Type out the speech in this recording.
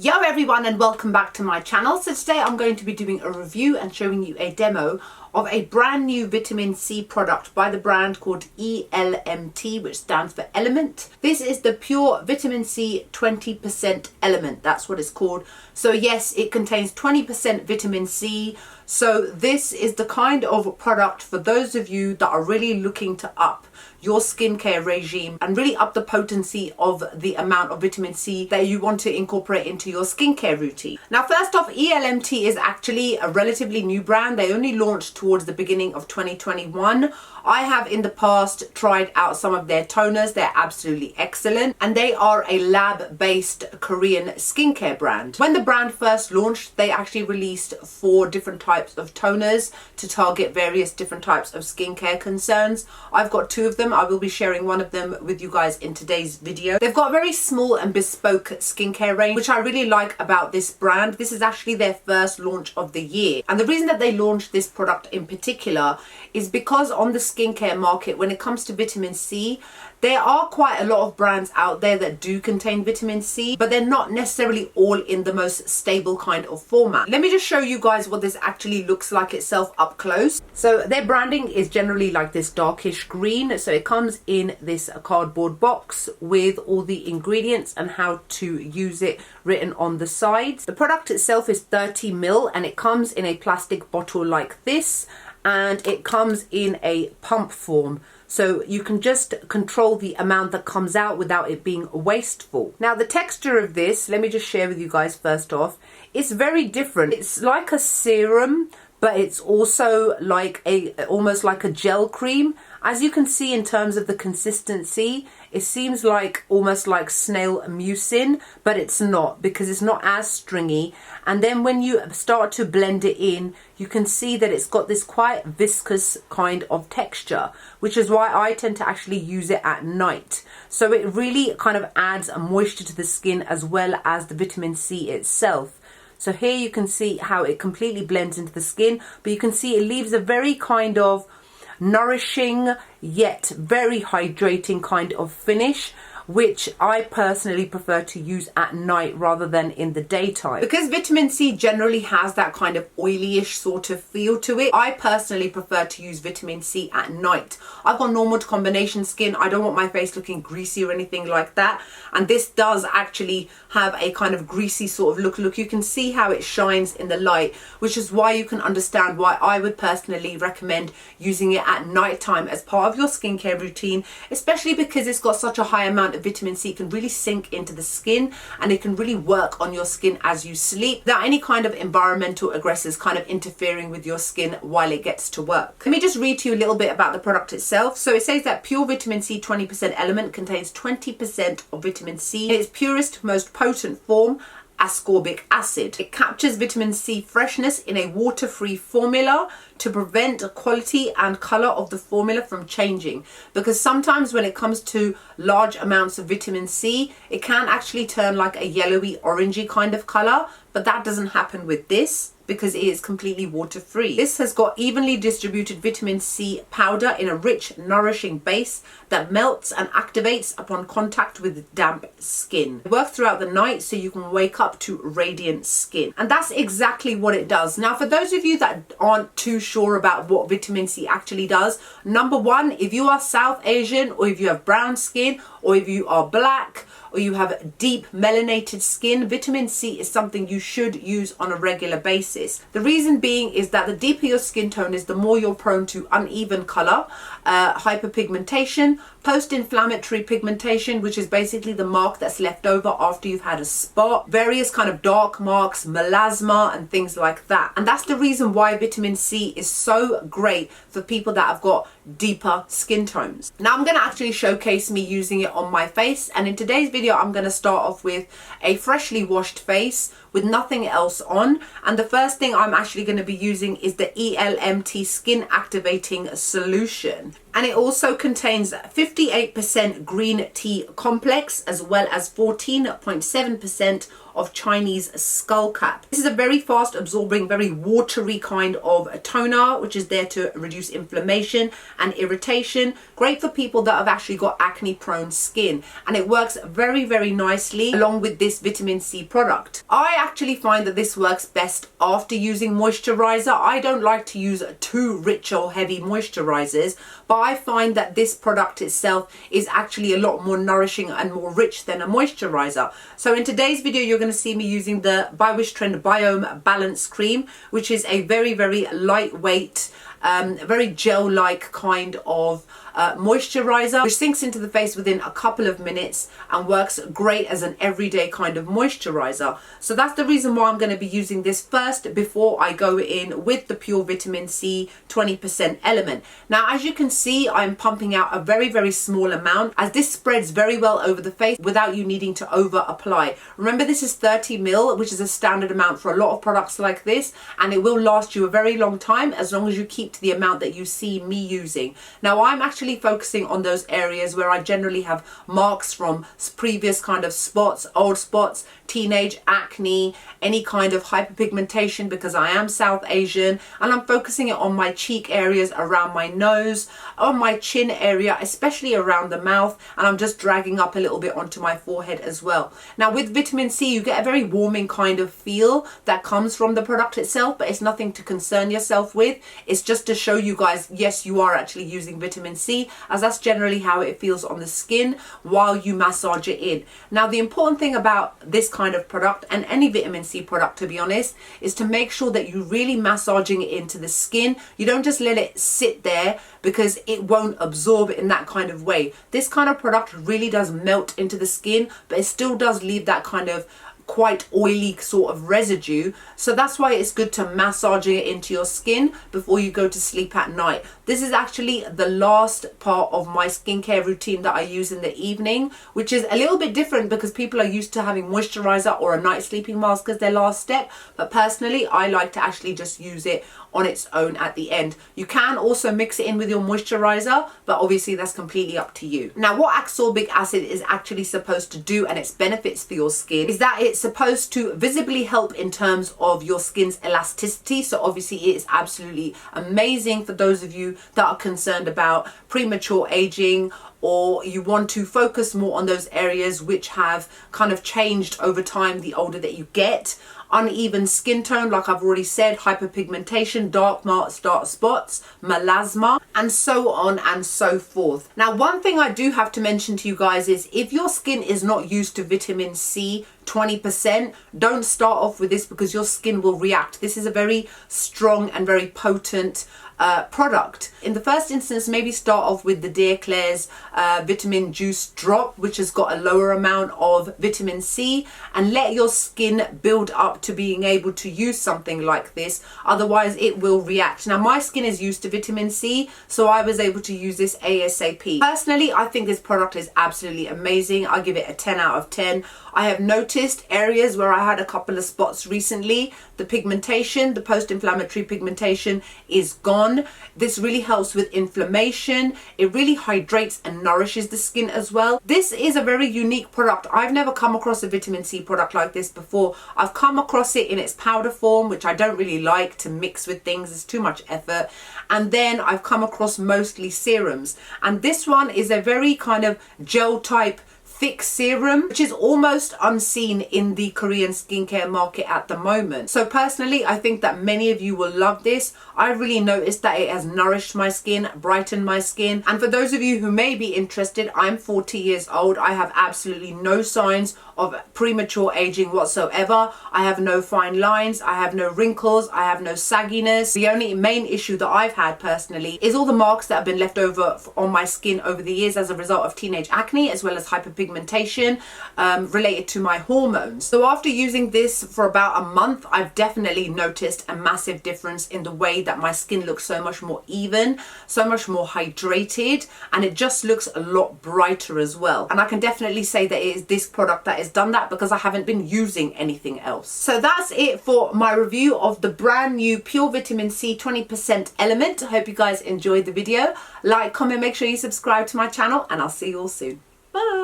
Yo everyone, and welcome back to my channel. So today I'm going to be doing a review and showing you a demo of a brand new vitamin C product by the brand called ELMT, which stands for Element. This is the Pure Vitamin C 20% Element. That's what it's called. So yes, it contains 20% vitamin C. So this is the kind of product for those of you that are really looking to up your skincare regime and really up the potency of the amount of vitamin C that you want to incorporate into your skincare routine. Now, first off, ELMT is actually a relatively new brand. They only launched towards the beginning of 2021. I have in the past tried out some of their toners. They're absolutely excellent, and they are a lab-based Korean skincare brand. When the brand first launched, they actually released 4 different types of toners to target various different types of skincare concerns. I've got 2 of them. I will be sharing one of them with you guys in today's video. They've got a very small and bespoke skincare range, which I really like about this brand. This is actually their first launch of the year, and the reason that they launched this product in particular is because on the skincare market, when it comes to vitamin C, there are quite a lot of brands out there that do contain vitamin C, but they're not necessarily all in the most stable kind of format. Let me just show you guys what this actually looks like itself up close. So their branding is generally like this darkish green. So it comes in this cardboard box with all the ingredients and how to use it written on the sides. The product itself is 30 ml and it comes in a plastic bottle like this, and it comes in a pump form. So you can just control the amount that comes out without it being wasteful. Now, the texture of this, let me just share with you guys first off, it's very different. It's like a serum, but it's also like almost like a gel cream. As you can see in terms of the consistency, it seems like almost like snail mucin, but it's not, because it's not as stringy. And then when you start to blend it in, you can see that it's got this quite viscous kind of texture, which is why I tend to actually use it at night. So it really kind of adds a moisture to the skin as well as the vitamin C itself. So here you can see how it completely blends into the skin, but you can see it leaves a very kind of nourishing yet very hydrating kind of finish, which I personally prefer to use at night rather than in the daytime. Because vitamin C generally has that kind of oilyish sort of feel to it, I personally prefer to use vitamin C at night. I've got normal to combination skin. I don't want my face looking greasy or anything like that. And this does actually have a kind of greasy sort of look. Look, you can see how it shines in the light, which is why you can understand why I would personally recommend using it at night time as part of your skincare routine, especially because it's got such a high amount of vitamin C. It can really sink into the skin and it can really work on your skin as you sleep without any kind of environmental aggressors kind of interfering with your skin while it gets to work. Let me just read to you a little bit about the product itself. So it says that Pure Vitamin C 20% Element contains 20% of vitamin C in its purest, most potent form, ascorbic acid. It captures vitamin C freshness in a water-free formula to prevent the quality and color of the formula from changing, because sometimes when it comes to large amounts of vitamin C, it can actually turn like a yellowy orangey kind of color, but that doesn't happen with this because it is completely water-free. This has got evenly distributed vitamin C powder in a rich, nourishing base that melts and activates upon contact with damp skin. It works throughout the night so you can wake up to radiant skin. And that's exactly what it does. Now, for those of you that aren't too sure about what vitamin C actually does, number one, if you are South Asian, or if you have brown skin, or if you are black, or you have deep melanated skin, vitamin C is something you should use on a regular basis. The reason being is that the deeper your skin tone is, the more you're prone to uneven color, hyperpigmentation, post-inflammatory pigmentation, which is basically the mark that's left over after you've had a spot, various kind of dark marks, melasma and things like that. And that's the reason why vitamin C is so great for people that have got deeper skin tones. Now I'm going to actually showcase me using it on my face, and in today's video I'm going to start off with a freshly washed face with nothing else on, and the first thing I'm actually going to be using is the ELMT Skin Activating Solution. And it also contains 58% green tea complex as well as 14.7% of Chinese skullcap. This is a very fast absorbing, very watery kind of toner, which is there to reduce inflammation and irritation. Great for people that have actually got acne prone skin, and it works very, very nicely along with this vitamin C product. I actually find that this works best after using moisturizer. I don't like to use too rich or heavy moisturizers, but I find that this product itself is actually a lot more nourishing and more rich than a moisturizer. So in today's video, you're going to see me using the by WISHTREND Biome Balance Cream, which is a very, very lightweight, very gel-like kind of moisturizer, which sinks into the face within a couple of minutes and works great as an everyday kind of moisturizer. So that's the reason why I'm going to be using this first before I go in with the Pure Vitamin C 20% element. Now, as you can see, I'm pumping out a very, very small amount, as this spreads very well over the face without you needing to over apply. Remember, this is 30 ml, which is a standard amount for a lot of products like this, and it will last you a very long time as long as you keep to the amount that you see me using. Now, I'm actually focusing on those areas where I generally have marks from previous kind of spots, old spots, teenage acne, any kind of hyperpigmentation, because I am South Asian, and I'm focusing it on my cheek areas, around my nose, on my chin area, especially around the mouth, and I'm just dragging up a little bit onto my forehead as well. Now, with vitamin C, you get a very warming kind of feel that comes from the product itself, but it's nothing to concern yourself with. It's just to show you guys, yes, you are actually using vitamin C, as that's generally how it feels on the skin while you massage it in. Now, the important thing about this kind of product, and any vitamin C product to be honest, is to make sure that you're really massaging it into the skin. You don't just let it sit there, because it won't absorb in that kind of way. This kind of product really does melt into the skin, but it still does leave that kind of quite oily sort of residue. So that's why it's good to massage it into your skin before you go to sleep at night. This is actually the last part of my skincare routine that I use in the evening, which is a little bit different because people are used to having moisturizer or a night sleeping mask as their last step. But personally, I like to actually just use it on its own at the end. You can also mix it in with your moisturizer, but obviously that's completely up to you. Now, what ascorbic acid is actually supposed to do, and its benefits for your skin, is that it's supposed to visibly help in terms of your skin's elasticity. So obviously it is absolutely amazing for those of you that are concerned about premature aging, or you want to focus more on those areas which have kind of changed over time the older that you get. Uneven skin tone, like I've already said, hyperpigmentation, dark marks, dark spots, melasma, and so on and so forth. Now, one thing I do have to mention to you guys is if your skin is not used to vitamin C 20%, don't start off with this, because your skin will react. This is a very strong and very potent product. In the first instance, maybe start off with the Dear Claire's vitamin juice drop, which has got a lower amount of vitamin C, and let your skin build up to being able to use something like this. Otherwise it will react. Now, my skin is used to vitamin C, so I was able to use this ASAP. Personally, I think this product is absolutely amazing. I give it a 10 out of 10. I have noticed areas where I had a couple of spots recently. The pigmentation, the post-inflammatory pigmentation is gone. This really helps with inflammation. It really hydrates and nourishes the skin as well. This is a very unique product. I've never come across a vitamin C product like this before. I've come across it in its powder form, which I don't really like to mix with things. It's too much effort. And then I've come across mostly serums. And this one is a very kind of gel type thick serum, which is almost unseen in the Korean skincare market at the moment. So personally, I think that many of you will love this. I really noticed that it has nourished my skin, brightened my skin. And for those of you who may be interested, I'm 40 years old. I have absolutely no signs of premature aging whatsoever. I have no fine lines, I have no wrinkles, I have no sagginess. The only main issue that I've had personally is all the marks that have been left over on my skin over the years as a result of teenage acne, as well as hyperpigmentation related to my hormones. So after using this for about a month, I've definitely noticed a massive difference in the way that my skin looks so much more even, so much more hydrated, and it just looks a lot brighter as well. And I can definitely say that it is this product that is done that, because I haven't been using anything else. So that's it for my review of the brand new Pure Vitamin C 20% Element. I hope you guys enjoyed the video. Like, comment, make sure you subscribe to my channel, and I'll see you all soon. Bye.